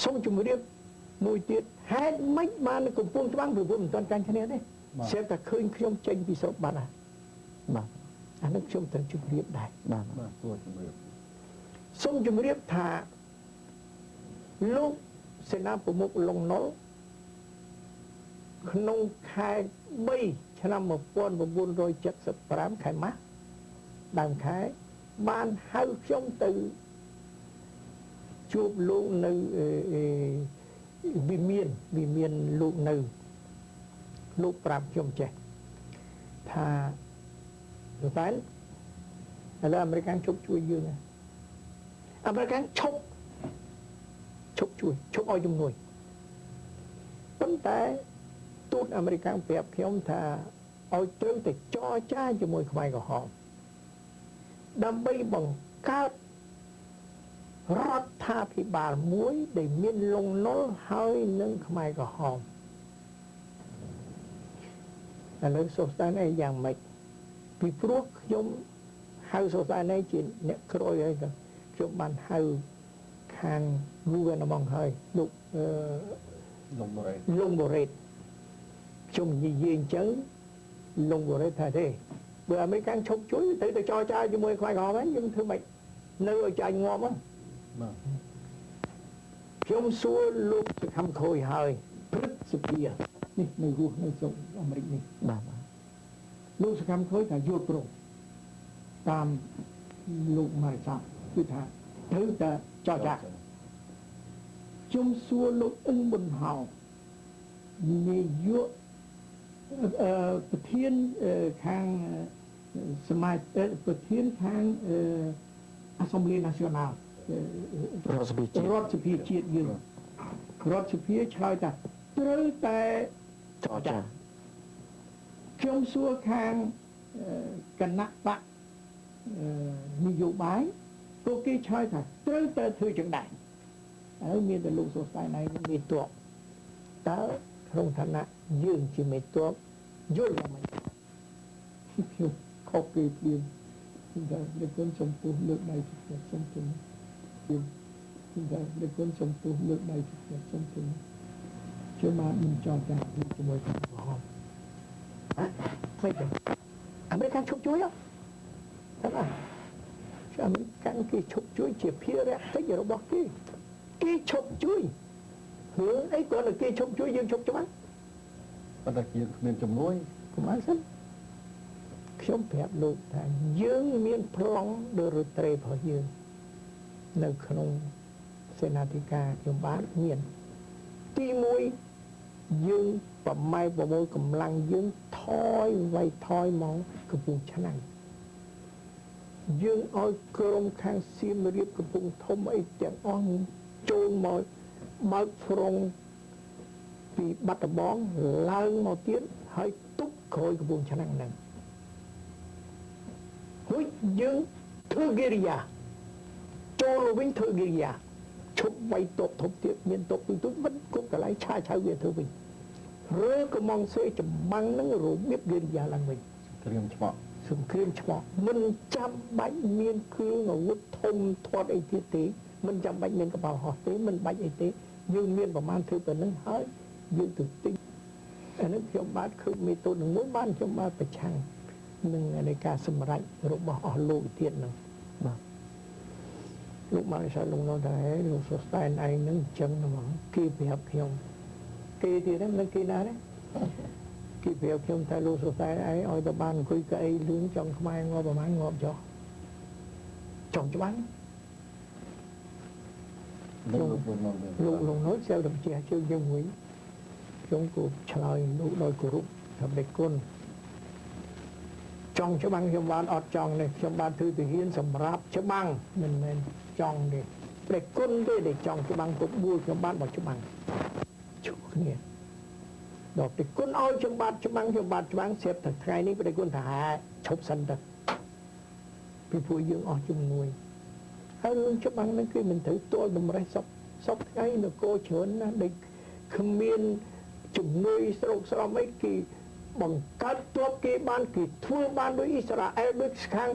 សូមជម្រាបមួយទៀតហេតុម៉េចបានកំពុងច្បាំងព្រោះមិនទាន់ចាញ់គ្នាទេស្រាប់តែឃើញខ្ញុំចេញពីស្រុកបាត់ហើយបាទអានេះខ្ញុំត្រូវជម្រាបដែរបាទសូមជម្រាបសូមជម្រាបថាលោកសេនាប្រមុខលន់នល់ក្នុងខែ3ឆ្នាំ1975ខែម៉ាស់ដើមខែបានហៅខ្ញុំទៅជួបលោកនៅវិមានលោកនៅលោកប្រាប់ខ្ញុំចេះថាលោកតែឥឡូវអាមេរិកឈប់ជួយយើងអាមេរិកឈប់ជួយឈប់ឲ្យជំនួយប៉ុន្តែទូតអាមេរិកប្រាប់ខ្ញុំថាឲ្យត្រូវតែចរចាជាមួយខ្មែរក្រហមដើម្បីបង្កើតរដ្ឋាភិបាលមួយដែលមានលន់នល់ហើយនឹងខ្មែរក្រហមឥឡូវសោកស្ដាយនេះយ៉ាងម៉េចពីព្រោះខ្ញុំហៅសោកស្ដាយនេះជាអ្នកក្រោយហើយខ្ញុំបានហៅខាងយូវែនមកហើយលោកលងបូរ៉េតខ្ញុំនិយាយអញ្ចឹងលងបូរ៉េតថាទេបើអាមេរិកឈប់ជួយទៅចរចាជាមួយខ្មែរក្រហមហ្នឹងយើងធ្វើម៉េចនៅឲ្យចាញ់ងាប់ហ្នឹងខ្ញុំសួរលោកសុខំខូចហើយព្រឹទ្ធសភានេះនៅរស់នៅស្រុកអាមេរិកនេះបាទលោកសុខំខូចថាយល់ព្រមតាមលោកម៉ារិសាគឺថាត្រូវតែចរចាខ្ញុំសួរលោកអ៊ឹងប៊ុនហៅនាយកប្រធានខាងសមាជិកប្រធានខាងAssemblée nationale រដ្ឋសភាជាតិយើងរដ្ឋសភាឆ្លើយថាត្រូវតែចរចាខ្ញុំសួរខាងគណៈបកនយោបាយពួកគេឆ្លើយថាត្រូវតែធ្វើចឹងដែរហើយមានតែលោកសុស្ដាយណៃមានទ័ពតើក្នុងឋានៈយើងជាមេទ័ពយល់យ៉ាងម៉េចខ្ញុំខុសគេព្រៀងតែលោកគុណសំពុះលើកដៃសំពុះតែលោកគុណសំពុះលើកដៃសំពុះជាមកមិនចង់ចាជាមួយគ្នាហ៎មិនទេអាមេរិកឈប់ជួយអត់តែអាមេរិកគេឈប់ជួយជាភារកិច្ចរបស់គេឈប់ជួយរឿងអីគាត់តែគេឈប់ជួយយើងឈប់ច្បាស់ប៉ុន្តែយើងគ្មានជំនួយប្រហែលសិនខ្ញុំប្រាប់លោកថាយើងមានប្លង់ដឺរ៉ូត្រេរបស់យើងនៅក្នុងសេនាធិការខ្ញុំបានមានទី1យើងប្រម៉ែប្រមូលកម្លាំងយើងថយមកកំពង់ឆ្នាំងយើងឲ្យក្រុមខាងសៀមរាបកំពង់ធំអីទាំងអស់ចូលមកបើកហ្វ្រង់ពីបាត់ដំបងឡើងមកទៀតហើយទប់ក្រោយកំពង់ឆ្នាំងហ្នឹងហើយយើងធ្វើគិរិយាចូលវិញធ្វើគិរិយាឈប់វាយតបធំទៀតមានតបទូចមិនគ្រប់កន្លែងឆាឆៅវាធ្វើវិញរើកំងសេចម្បាំងហ្នឹងរបៀបគិរិយាឡើងវិញសង្គ្រាមឆ្មក់មិនចាំបាច់មានគ្រឿងអាវុធធំធាត់អីទៀតទេមិនចាំបាច់មានកប៉ាល់ហោះទេមិនបាច់អីទេយើងមានប្រមាណធ្វើប៉ុណ្្នឹងហើយយើងទៅទិញអានេះខ្ញុំបាទឃើញមេតូតនឹងមួយបានខ្ញុំបាទប្រឆាំងនឹងនៃការសម្រេចរបស់អស់លោកទៀតហ្នឹងបាទលោកមកឲ្យលោកនោះថាលោកសុស្តែនឯងហ្នឹងអញ្ចឹងហ្មងគេប្រាប់ខ្ញុំគេទៀតហ្នឹងមិនគេណាទេគេប្រាប់ខ្ញុំថាលោកសុស្តែនឯងឲ្យទៅបានអង្គុយកៅអីលឿនចង់ខ្មែរងាប់ប្រហែលងាប់ចុះចង់ច្បាស់លោកនោះចូលទៅជាជើងយើងវិញខ្ញុំក៏ឆ្លើយលោកដោយគោរពថាបេគុណចង់ច្បាំងខ្ញុំបានអត់ចង់នេះខ្ញុំបានធ្វើទាហានសម្រាប់ច្បាំងមិនមែនចង់ទេបេគុណទេដែលចង់ច្បាំងពុកបួលខ្ញុំបានមកច្បាំងជួគ្នាដល់បេគុណឲ្យខ្ញុំបានច្បាំងស្រាប់តែថ្ងៃនេះបេគុណថាឈប់សិនទៅពីពួកយើងអស់ជំនួយហើយរឿងច្បាំងនឹងគឺមិនត្រូវទល់តម្រេះសពថ្ងៃនគរច្រើនណាស់ដែលគ្មានជំនួយស្រោគស្រមអីគេបង្កើតទ័ពគេបានគេធ្វើបានដោយអ៊ីស្រាអែលដូចខាង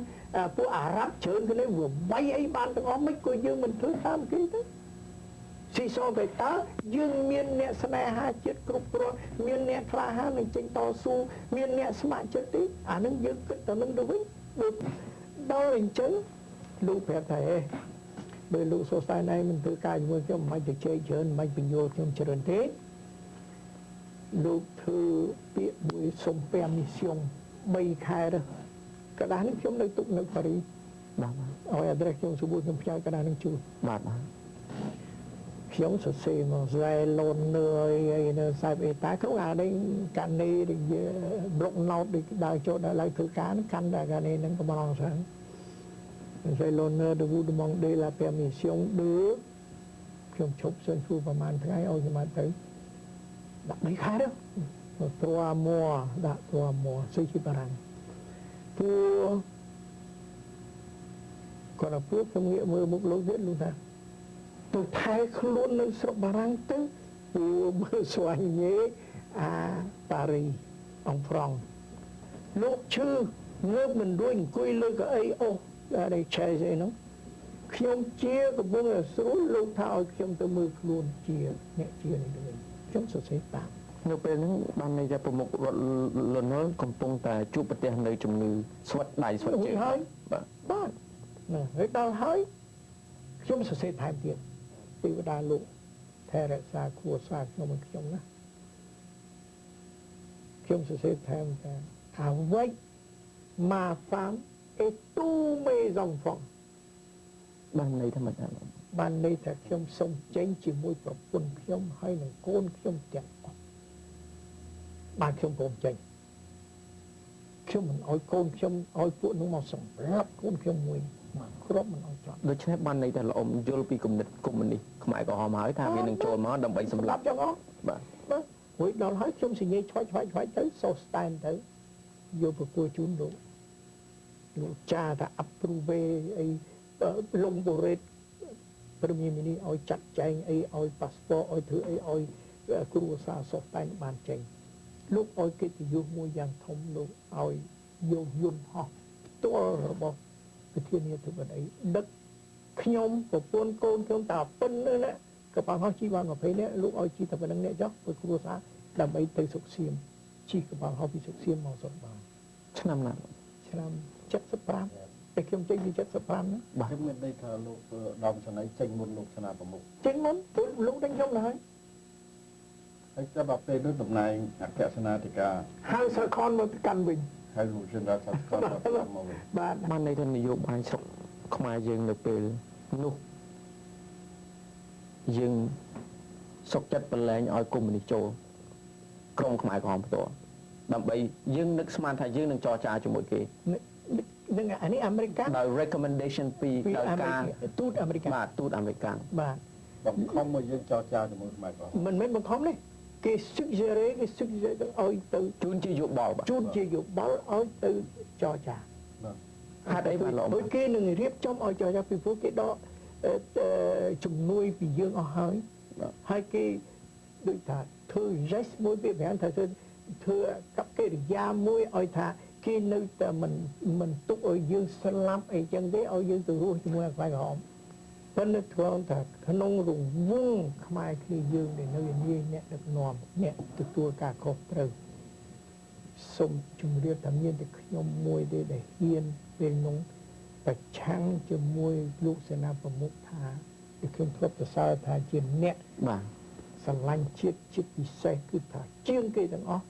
ពួកអារ៉ាប់ច្រើនគ្នាវាវាយអីបានទាំងអស់មិនក៏យើងមិនធ្វើតាមគេទៅ ស៊ីសទៅតើយើងមានអ្នកស្នេហាចិត្តគ្រប់គ្រាន់មានអ្នកក្លាហាននឹងចេញតស៊ូមានអ្នកស្ម័គ្រចិត្តទេអានឹងយើងគិតទៅនឹងទៅវិញដល់អញ្ចឹងលោកប្រាប់ថាបើលោកសរសៃណៃមិនធ្វើការជាមួយខ្ញុំមិនទៅជែកច្រើនមិនបញ្យល់ខ្ញុំច្រើនទេលោកធ្វើពាក្យមួយសុំពាំមីសៀង3ខែទៅកដាស់នេះខ្ញុំនៅទុកនៅប៉ារីសបាទឲ្យអាadressខ្ញុំសួរខ្ញុំផ្ញើកដាស់នឹងជូនបាទខ្ញុំសរសេរមកស្រាយលូននឿយនៅសាយអេតាក្នុងអានេះកានីប្លុកណោតដូចដើរចូលដើរឡើងធ្វើការហ្នឹងកាន់តែកានីហ្នឹងក៏មកស្រាយស្រាយលូននឿយ de vous demander la permission de ខ្ញុំឈប់សិនជួប្រហែលថ្ងៃឲ្យខ្ញុំទៅដាក់3ខែទៅ3 mois ដាក់3 mois ស្អីជាបារាំងពួកគាត់ទៅពួកខ្ញុំងាកមើលមុខលោកទៀតលោកថាទៅថែខ្លួននៅស្រុកបារាំងទៅពួកមើលស្វែងញេអាប៉ារីអង់ហ្វ្រង់លោកឈឺងើបមិនរួចអង្គុយលើកៅអីអូអីឆេស្អីនោះខ្ញុំជាកំពុងតែស្រួលលោកថាឲ្យខ្ញុំទៅមើលខ្លួនជាអ្នកជានេះវិញខ្ញុំសរសេរតាមនៅពេលហ្នឹងបានន័យថាប្រមុខរដ្ឋលន់នល់កំពុងតែជួបប្រទះនៅជំងឺស្វិតដៃស្វិតជើងហើយបាទណាហើយដល់ហើយខ្ញុំសរសេរថែមទៀតទេវតាលោកថែរក្សាគ្រួសារខ្ញុំឲ្យខ្ញុំណាខ្ញុំសរសេរថែមថា avec ma femme et tous mes enfants បានន័យថាមិនដែរបានន័យថាខ្ញុំសូមចេញជាមួយប្រពន្ធខ្ញុំហើយនឹងកូនខ្ញុំទាំងអស់បានខ្ញុំព្រមចេញខ្ញុំមិនឲ្យកូនខ្ញុំឲ្យពួកនោះមកសម្រាប់កូនខ្ញុំមួយមកគ្រាប់មិនឲ្យចោលដូច្នេះបានន័យថាល្អំយល់ពីគំនិតកុម្មុយនីសខ្មែរក្រហមហើយថាវានឹងចូលមកដើម្បីសម្លាប់ចឹងអស់បាទរួចដល់ហើយខ្ញុំសញ្ញាឆ្វាច់ទៅសូស្តែនទៅយកប្រគួរជូនលោកចាថា approve អីលងបូរ៉េតព្រមមាននេះឲ្យចាត់ចែងអីឲ្យ passport ឲ្យធ្វើអីឲ្យគ្រួសារសូស្តែនបានចេញលោកឲ្យកិត្តិយសមួយយ៉ាងធំលោកឲ្យយកយន្តហោះផ្ទាល់របស់ប្រធានាធិបតីដឹកខ្ញុំប្រពន្ធកូនខ្ញុំតាប៉ុណ្្នឹងណាក៏បានហោះជីបាន20នាក់លោកឲ្យជីតែប៉ុណ្្នឹងអ្នកចុះព្រោះគ្រួសារដើម្បីទៅសុខសៀមជីក៏បានហោះពីសុខសៀមមកសុខបានឆ្នាំណាឆ្នាំ75តែខ្ញុំចេញពី75ហ្នឹងបាទខ្ញុំមានន័យថាលោកដើមស្នៃចេញមុនលោកស្នាប្រមុខចេញមុនព្រោះលោកដឹងខ្ញុំដែរហើយចាប់ដល់ពេលនោះតំណែងអគ្គសេនាធិការហៅសាខនមកកាន់វិញហើយលោកជាសាខនមកវិញបាទបានន័យថានយោបាយស្រុកខ្មែរយើងនៅពេលនោះយើងសុកចិត្តប្រឡែងឲ្យកុម្មុយនីសចូលក្រុមខ្មែរក្រហមផ្ទាល់ដើម្បីយើងនឹកស្មានថាយើងនឹងចរចាជាមួយគេនឹងអានេះអាមេរិកដោយ recommendation ពីដោយការទូតអាមេរិកបាទទូតអាមេរិកបាទបង្ខំមកយើងចរចាជាមួយខ្មែរក្រហមមិនមែនបង្ខំទេគេ suggest ឲ្យទៅជូនជាយោបល់ជូនជាយោបល់ឲ្យទៅចរចាហេតុអីបានល្អដូចគេនឹងរៀបចំឲ្យចរចាពីព្រោះគេដកជំនួយពីយើងអស់ហើយគេដូចថាធ្វើ rest មួយពីប្រាំថាធ្វើកັບកិរិយាមួយឲ្យថាគេនៅតែមិនទុកឲ្យយើងស្លាប់អីចឹងទេឲ្យយើងទៅរស់ជាមួយខ្មែរក្រហមប៉ុន្តែគ្រាន់តែក្នុងរង្វង់ខ្មែរគ្នាយើងដែលនៅនាយអ្នកដឹកនាំអ្នកទទួលការខុសត្រូវសូមជម្រាបថាមានតែខ្ញុំមួយទេដែលហ៊ានពេលនោះប្រឆាំងជាមួយលោកសេនាប្រមុខថាខ្ញុំធ្លាប់សរសើរថាជាអ្នកបាទស្រឡាញ់ជាតិពិសេសគឺថាជាងគេទាំងអស់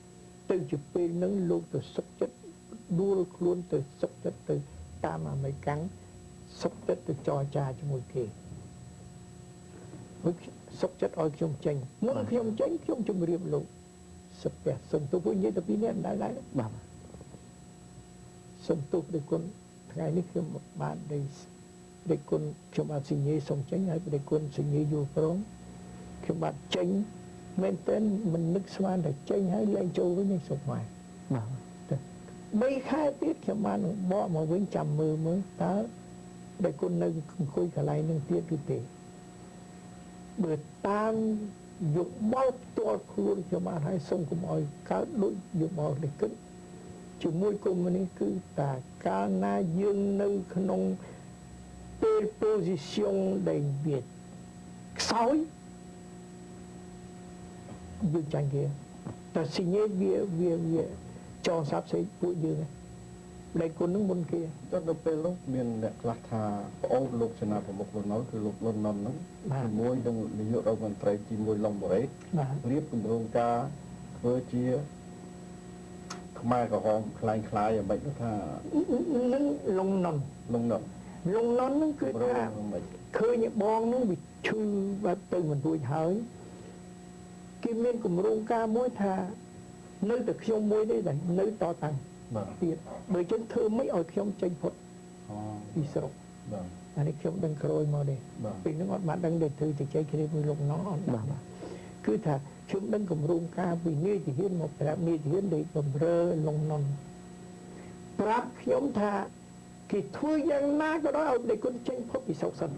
ទៅជាពេលហ្នឹងលោកទៅសុខចិត្តដួលខ្លួនទៅសុខចិត្តទៅតាមអាមេរិកសុខចិត្តទៅចរចាជាមួយគេសុខចិត្តឲ្យខ្ញុំចេញមុនខ្ញុំចេញខ្ញុំជម្រាបលោកសុភ័ក្រសុំទោសពួកនិយាយតែពីរនាក់ដែរបាទសុំទោសដោយគុណថ្ងៃនេះខ្ញុំបានដោយគុណខ្ញុំបានសញ្ញេសុំចេញហើយដោយគុណសញ្ញេយល់ព្រមខ្ញុំបានចេញមែនទែនមិននឹកស្មានតែចេញហើយលែងចូលវិញនឹងសុខមកបាទ3ខែទៀតខ្ញុំបានបកមកវិញចាំមើលតើដែលគុណនៅអង្គុយកន្លែងនឹងទៀតឬទេបើតាមយោបល់ផ្ទាល់ខ្លួនខ្ញុំបានឲ្យសូមកុំឲ្យកើតដូចយោបល់នេះគិតជាមួយកុម្មុយនីសគឺតាកាលណាយើងនៅក្នុងពេល position ដែលវាខ្សោយ dương tranh kia ta xin nhé việc cho sắp xếp bụi dương đây con nước môn kia cho nó bên lúc miền đẹp là thà ô lục cho nào một lần nóiคือ lục lần non nó môi trong ví dụ đâu còn trái chi môi lòng đấy riết cùng rong ca với chia mai có hòm khai khai ở bệnh nó thà lông non nó cứ thà khơi những bong nó bị chui và từ mình vui hỏi kim miên cùng rong ca môi thà nơi từ trong môi đây là nơi to tăng tiệt bởi chân thơ mấy ở trong tranh phật đi sâu anh ấy trong đang khơi mà đây vì nó ngọt bạn đang để thư thì chơi kia với lục nó cứ thà chúng đang cùng rung ca vì nghe thì hiến một là nghe thì hiến để cầm rơ lông non prap nhóm thà thì thôi giang na có đó ông để con tranh phật bị sâu sân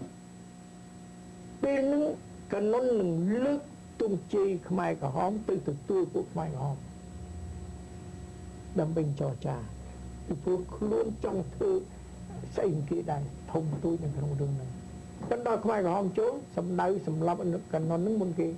bên nó cần nó lừng lướt tung chi mai cả hóm từ tôi của mai cả hóm đâm bình trò trà thì tôi luôn trong thư xây kia đài thông tôi nên không đường này cái đó không ai có hôm chỗ sầm đau sầm lấp cần nó nướng bên kia